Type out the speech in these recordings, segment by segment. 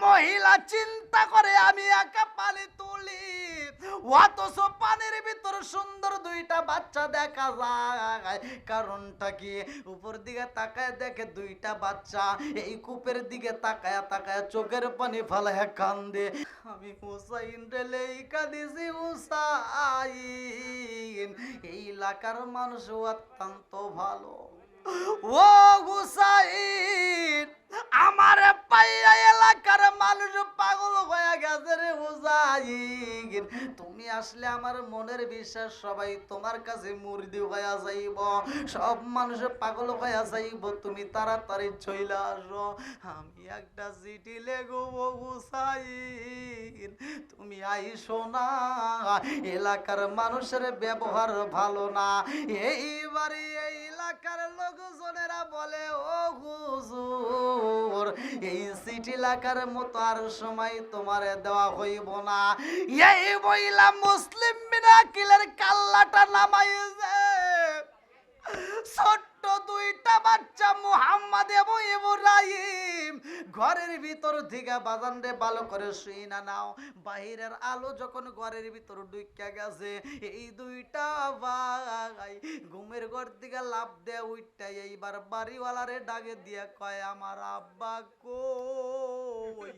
মহিলা চিন্তা করে আমি একা পানি তুলি, অথচ পানির ভিতর সুন্দর দুইটা বাচ্চা দেখা যায়। কারণটা কি? উপর দিকে তাকায় দেখে দুইটা বাচ্চা এই কূপের দিকে তাকায় তাকায় চোখের পানি ফালায় কান্দে। আমি হুসাইন রে লেইকা দিছি হুসাইন, এই এলাকার মানুষ অত্যন্ত ভালো। ও হুসাইন, আমার পাইয়া এলাকার মানুষ পাগল হয়ে গেছে রে হুসাইন। তুমি আসলে আমার মনের বিশ্বাস সবাই তোমার কাছে মুর্দি হয়ে যাইব, সব মানুষ পাগল হয়ে যাইব, তুমি তাড়াতাড়ি চলে আসো। আমি একটা চিঠি লেখব হুসাইন, তুমি আইসো না, এলাকার মানুষের ব্যবহার ভালো না। এইবারে এই এলাকার লোকজনেরা বলে ও হুজুর, এই চিঠি লেখার মতো আর সময় তোমার দেওয়া হইব না। এই বইলা মুসলিম মিরাকিলের কাল্লাটা নামাইছে। ছোট্ট দুইটা বাচ্চা মুহাম্মদ এবং ইব্রাহিম ঘরের ভিতর থেকে বাজান রে ভালো করে শুই না নাও। বাহিরের আলো যখন ঘরের ভিতর ঢুইকা গেছে, এই দুইটা ভাই ঘুমের ঘর থেকে লাফ দেয়া উঠটা এইবার বাড়িওয়ালারে ডাকে দিয়ে কয় আমার আব্বা কই।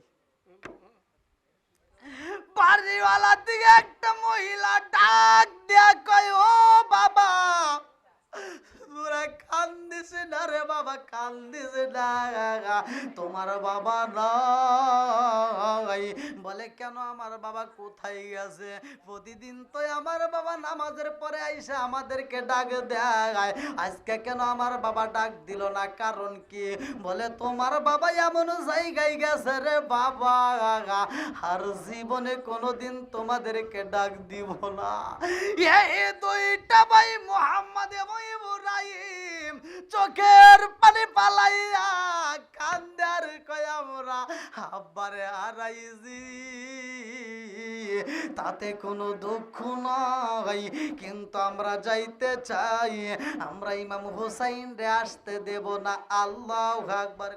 বাড়িওয়ালার দিকে একটা মহিলা ডাক দেয়া কয় ও বাবা, তোরা কান্দিস না রে বাবা, কান্দিস না, তোমার বাবা নাই। বলে কেন, আমার বাবা কোথায় গেছে? প্রতিদিন তো আমার বাবা নামাজের পরে আইসা আমাদেরকে ডাক দেয়, আজকে কেন আমার বাবা ডাক দিল না? কারণ কি? বলে তোমার বাবা এমন জায়গায় গেছে রে বাবা, আর জীবনে কোনোদিন তোমাদেরকে ডাক দিব না। এই দুইটা ভাই মুহাম্মদ এবং ইব্রাহিম চোখের পানি পালাইয়া কান্দার কয় আমরা আব্বারে হারাইছি, তাতে কোনো দুঃখ নাই, কিন্তু আমরা যাইতে চাই, আমরা ইমাম হুসাইন রে আসতে দেব না। আল্লাহু আকবার।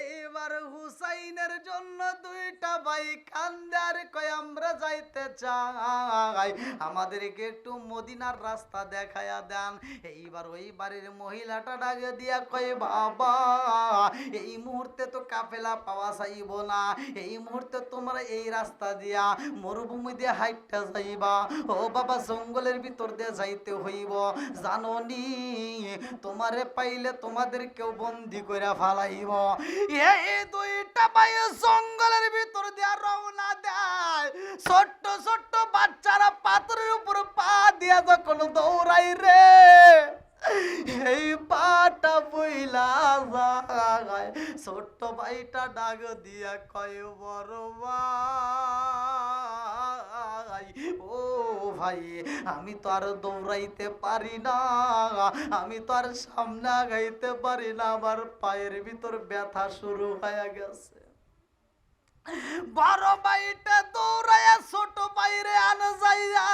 এইবার হুসাইনের জন্য দুইটা ভাই কান্দার কয় আমরা যাইতে চাই, আমাদেরকে একটু মদিনার রাস্তা দেখায়া দেন। এইবার ওই বাড়ির মহিলাটা ডাকে দিয়া কয় বাবা, এই মুহূর্তে তো কাফেলা পাওয়া যাইব না, এই মুহূর্তে তোমরা এই রাস্তা দিয়া মরুভূমি দিয়ে হাইটটা যাইবা। ও বাবা, জঙ্গলের ভিতর দিয়ে যাইতে হইব, জানো নি তোমারে পাইলে তোমাদের কেউ বন্দি করে ফালাইব। এই দুইটা ভাই জঙ্গলের ভিতর দিয়ে রওনা দেয়। ছোট্ট ছোট্ট বাচ্চারা পাথরের উপর পা দিয়া যখন দৌড়াই রে, এই পাটা বইলা যায়। ছোট্ট ভাইটা ডাক দিয়া কয় বড় ভাই, ও ভাই, আমি তো আর দৌড়াইতে পারি না, আমি তো আর সামনে আগাইতে পারি না, আমার পায়ের ভিতর ব্যথা শুরু হয়ে গেছে। বড় ভাইটা দৌড়াইয়া ছোট ভাইরে আনা যাইয়া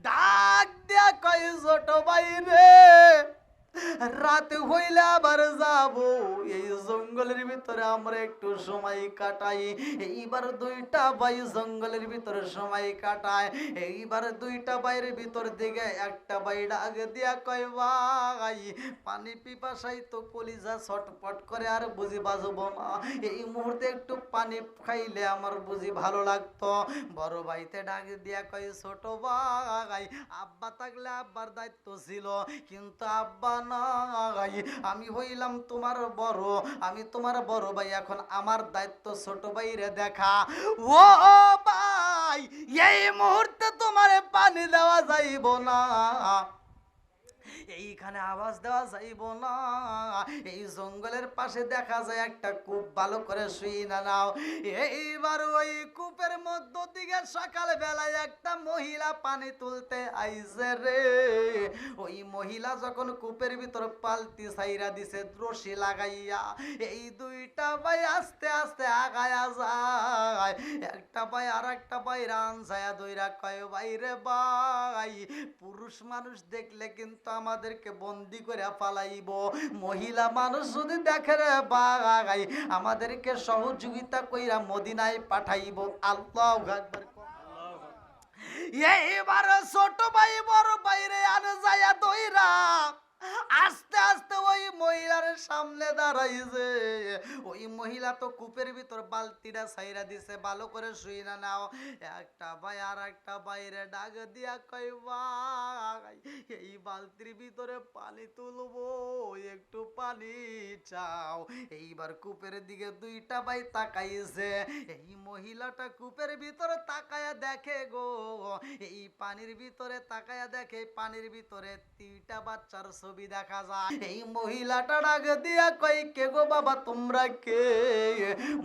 ডাক দিয়া কয় ছোট ভাই রে, রাত হইলে আবার যাব, এই জঙ্গলের ভিতরে আমরা একটু সময় কাটাই। এইবার দুইটা ভাই জঙ্গলের ভিতরে সময় কাটায়। এইবার দুইটা ভাইয়ের ভিতর দিকে একটা ভাই ডাক দিয়া কয় ভাই, পানি পিপাসাই তো কলিজা ছটপট করে, আর বুঝি বাজব না, এই মুহূর্তে একটু পানি খাইলে আমার বুঝি ভালো লাগতো। বড় ভাইতে ডাক দিয়া কয় ছোট ভাই, আব্বা থাকলে আব্বার দায়িত্ব ছিল, কিন্তু আব্বা নাই, আমি হইলাম তোমার বড়, আমি তোমার বড় ভাই, এখন আমার দায়িত্ব ছোট ভাইরে দেখা। ও ভাই, এই মুহূর্তে তোমারে পানি দেওয়া যাইব না, এইখানে আওয়াজ দেওয়া যাইব না, এই জঙ্গলের পাশে দেখা যায় একটা কূপ, ভালো করে শুই না নাও। এইবার ওই কূপের মধ্য দিকে সকাল বেলায় একটা মহিলা পানি তুলতে আইছে রে। ওই মহিলা যখন কূপের ভিতর পালতি ছাইরা দিছে রশি লাগাইয়া, এই দুইটা ভাই আস্তে আস্তে আগায়া যায়। একটা ভাই আর একটা ভাই রান ছায়া দইরা কয় ভাই রে ভাই, পুরুষ মানুষ দেখলে কিন্তু আমার আমাদেরকে বন্দি করে ফালাইব। মহিলা মানুষ যদি দেখে রে ভাই আমাদেরকে সহযোগিতা কইরা মদিনায় পাঠাইব। আল্লাহু আকবার। এইবার ছোট ভাই বড় বাইরে আনে যায়া দইরা আস্তে আস্তে ওই মহিলার সামনে দাঁড়াইছে। ওই মহিলা তো কূপের ভিতর বালতিটা ছাইরা দিছে, ভালো করে শুই না নাও। একটা ভাই আর একটা বাইরে ডাক দিয়া কই ভাই এই বালতির ভিতরে পানি তুলবো, একটু পানি চাও। এইবার কূপের দিকে দুইটা ভাই তাকাইছে। এই মহিলাটা কূপের ভিতরে তাকায়া দেখে গো, এই পানির ভিতরে তাকায়া দেখে পানির ভিতরে দুইটা বাচ্চার ছবি দেখা যায়। এই মহিলাটা ডাক দিয়া কই কে গো বাবা তোমরা কে?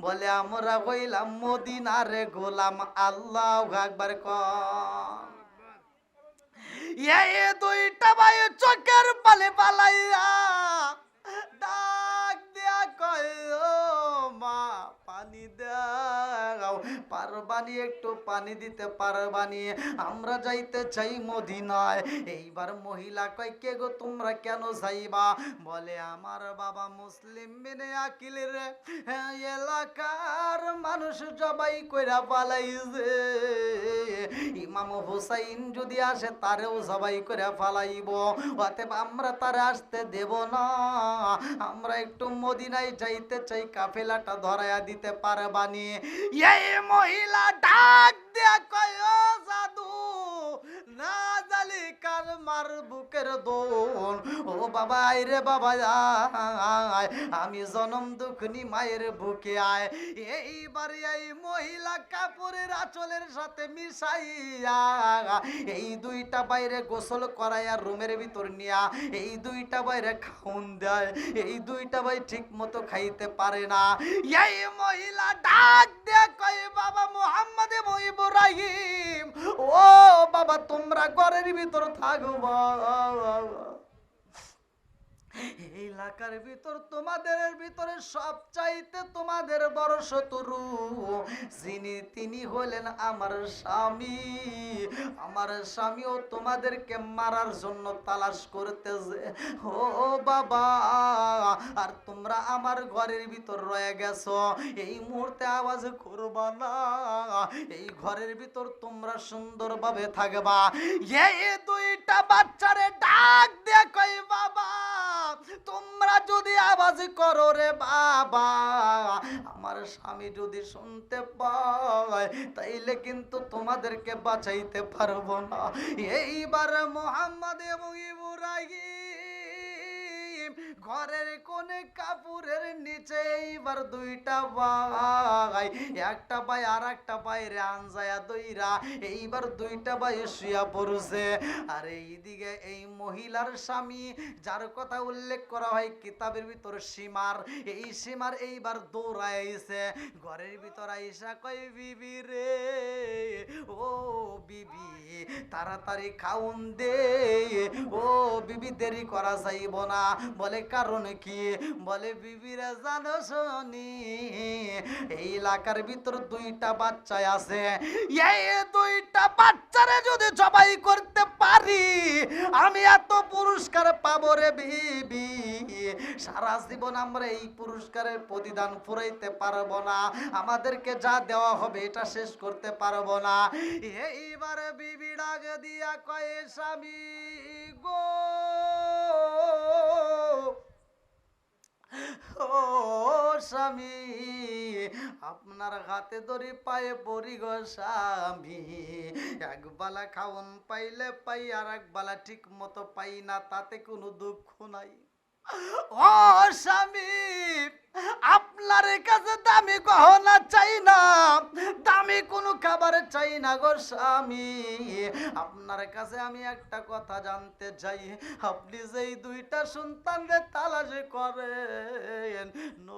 বলে আমরা হইলাম মদিনার গোলাম। আল্লাহু আকবার কর। এই দুইটা ভাই চোখের পালে পালাইয়া ডাক দিয়া কই ও মা পানি দাও, পারবানি একটু পানি দিতে পারবানি, আমরা যাইতে চাই মদিনায়। এইবার মহিলা কয় কে গো তোমরা কেন যাইবা? বলে আমার বাবা মুসলিম বিনে আকিলের এলাকার মানুষ জবাই কইরা পালাইছে, ইমাম হুসাইন যদি আসে তারেও জবাই করে ফালাইব, অতএব আমরা তারে আসতে দেব না, আমরা একটু মদিনায় যাইতে চাই, কাফেলাটা ধরায়া দিতে পারবানি? এই মহিলা ডাক দিয়া কয় ও জাদু না জালি কার মার বুকের দোন, ও বাবা আয় রে বাবা আয়, আমি জনম দুঃখনি মায়ের বুকে আয়। এইবার এই মহিলা কাপড়ের আঁচলের সাথে মিশাইয়া এই দুইটা বাইরে গোসল করাইয়া রুমের ভিতর নিয়া এই দুইটা বাইরে খাউন দেয়। এই দুইটা ভাই ঠিক মতো খাইতে পারে না। এই মহিলা ডাক দিয়ে কয় বাবা মুহাম্মদ ইব্রাহিম, ও বাবা তোমরা ঘরের ভিতর থাকবা, এই এলাকার ভিতর তোমাদের ভিতরে সবচাইতে তোমাদের বড় শত্রু যিনি তিনি হলেন আমার স্বামী। আমার স্বামীও তোমাদেরকে মারার জন্য তালাশ করতেছে। ও বাবা আর তোমরা আমার ঘরের ভিতর রয়ে গেছো, এই মুহূর্তে আওয়াজ করবা না, এই ঘরের ভিতর তোমরা সুন্দরভাবে থাকবা। এই দুইটা বাচ্চারে ডাক দিয়ে কই বাবা তোমরা যদি আওয়াজ করো রে বাবা, আমার স্বামী যদি শুনতে পায় তাইলে কিন্তু তোমাদেরকে বাঁচাইতে পারবো না। এইবার মুহাম্মদ এবং ইব্রাহিম ঘরের কোণে কাপড়ের নিচে এইবার দুইটা ভাই, একটা ভাই আর একটা বাইরে আনজায়া দইরা এইবার দুইটা ভাই শুয়া পড়ছে। আর এইদিকে এই মহিলার স্বামী যার কথা উল্লেখ করা হয় কিতাবের ভিতর সীমার, এই সীমার এইবার দৌড়ায় আইছে ঘরের ভিতর আইসা কয় বিবি রে, ও বিবি তাড়াতাড়ি খাউন দে, ও বিবি দেরি করা যাইব না। বলে কারণ কি? বলে বিবিরা জানো শোনি এই এলাকার ভিতর দুইটা বাচ্চা আছে, এই দুইটা বাচ্চারে যদি জবাই করতে পারি আমি এত পুরস্কার পাবো রে বিবি, সারা জীবন আমরা এই পুরস্কারের প্রতিদান ফুরাইতে পারবো না, আমাদেরকে যা দেওয়া হবে এটা শেষ করতে পারবো না। এইবারে বিবি ডাক দিয়া কয়ে স্বামী গো, ও স্বামী আপনার হাতে ধরি পায়ে পড়ি গো স্বামী, একবেলা খাওন পাইলে পাই আর একবেলা ঠিক মতো পাই না, তাতে কোনো দুঃখ নাই। ও স্বামী আপনার কাছে দামি গহনা চাই না, দামি কোনো খাবার চাই না গো স্বামী, আপনার কাছে আমি একটা কথা জানতে চাই, আপনি যেই দুইটা সন্তানদের তালাশ করেন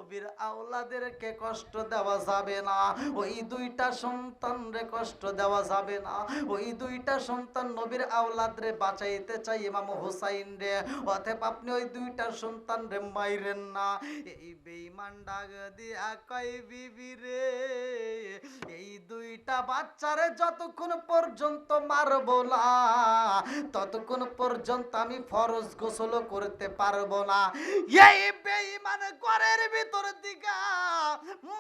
নবীর আওলাদেরকে কষ্ট দেওয়া যাবে না, ওই দুইটা সন্তানরে কষ্ট দেওয়া যাবে না, ওই দুইটা সন্তান নবীর আওলাদরে বাঁচাইতে চাই ইমাম হুসাইন রে, অতএব আপনি ওই দুইটা সন্তান রে মাইরেন না। এই বেঈমান ডাক দিয়া কয় বিবি রে, এই দুইটা বাচ্চারে যতক্ষণ পর্যন্ত মারবো না ততক্ষণ পর্যন্ত আমি ফরজ গোসল করতে পারবো না। এই বেঈমান ঘরের ভিতর দিকে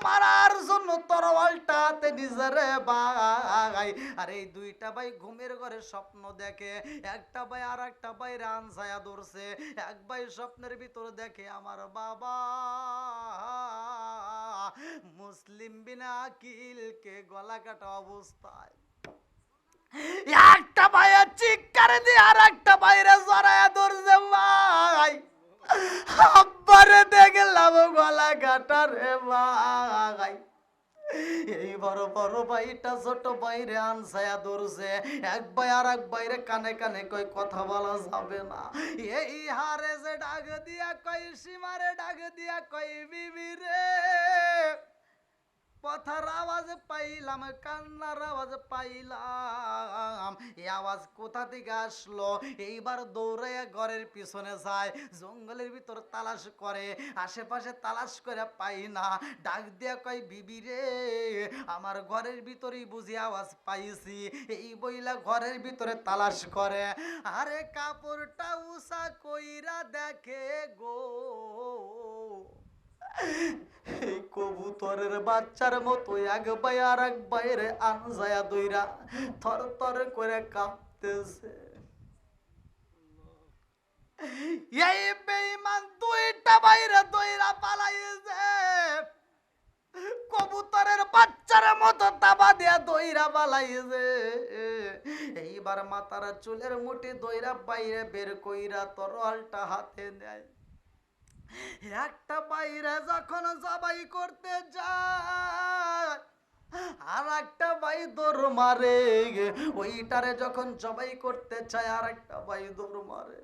মারার জন্য তরোয়ালটা হাতে নিজেরে ভাই, আর এই দুইটা ভাই ঘুমের ঘরে স্বপ্ন দেখে, একটা ভাই আর একটা ভাই রান ছায়া ধরছে, এক ভাই স্বপ্নের ভিতর দেখে আমার বাবা মুসলিম বিনা আকিলকে গলা কাটা অবস্থায়, একটা ভাইয়া চিৎকার দিয়ে আর একটা বাইরে জড়ায়া ধরছে ভাই, আব্বারে দেখলাম গলা কাটা রে ভাই। এই বড় বড় ভাইটা ছোট বাইরে আনসায়া ধরছে, এক ভাই আর এক বাইরে কানে কানে কই কথা বলা যাবে না। এই হারে যে ডাক দিয়া কই, সীমারে ডাক দিয়া কই বিবি রে, কথার আওয়াজ পাইলাম, কান্নার আওয়াজ পাইলাম, এই আওয়াজ কোথা থেকে আসলো? এইবার দৌড়াইয়া ঘরের পিছনে যায়, জঙ্গলের ভিতর তালাশ করে, আশেপাশে তালাশ করে পাই না, ডাক দিয়া কয় বিবি রে, আমার ঘরের ভিতরেই বুঝি আওয়াজ পাইছি। এই বইলা ঘরের ভিতরে তালাশ করে, আরে কাপড়টা উষা কইরা দেখে গো, এই কবুতরের বাচ্চার মতো এক ভাই আর এক বাইরে আনজায়া দইরা থর থর করে কাঁপতেছে। এই বেঈমান দুইটা বাইরে দইরা পালাইছে, কবুতরের বাচ্চার মতো তাবা দিয়া দইরা পালাইছে। এইবার মাথার চুলের মুঠি দইরা বাইরে বের কইরা তরোয়ালটা হাতে নেয়, একটা বাইরে যখন জবাই করতে যায় আর একটা ভাই দৌড় মারে, ওইটারে যখন জবাই করতে চায় আর একটা ভাই দৌড় মারে।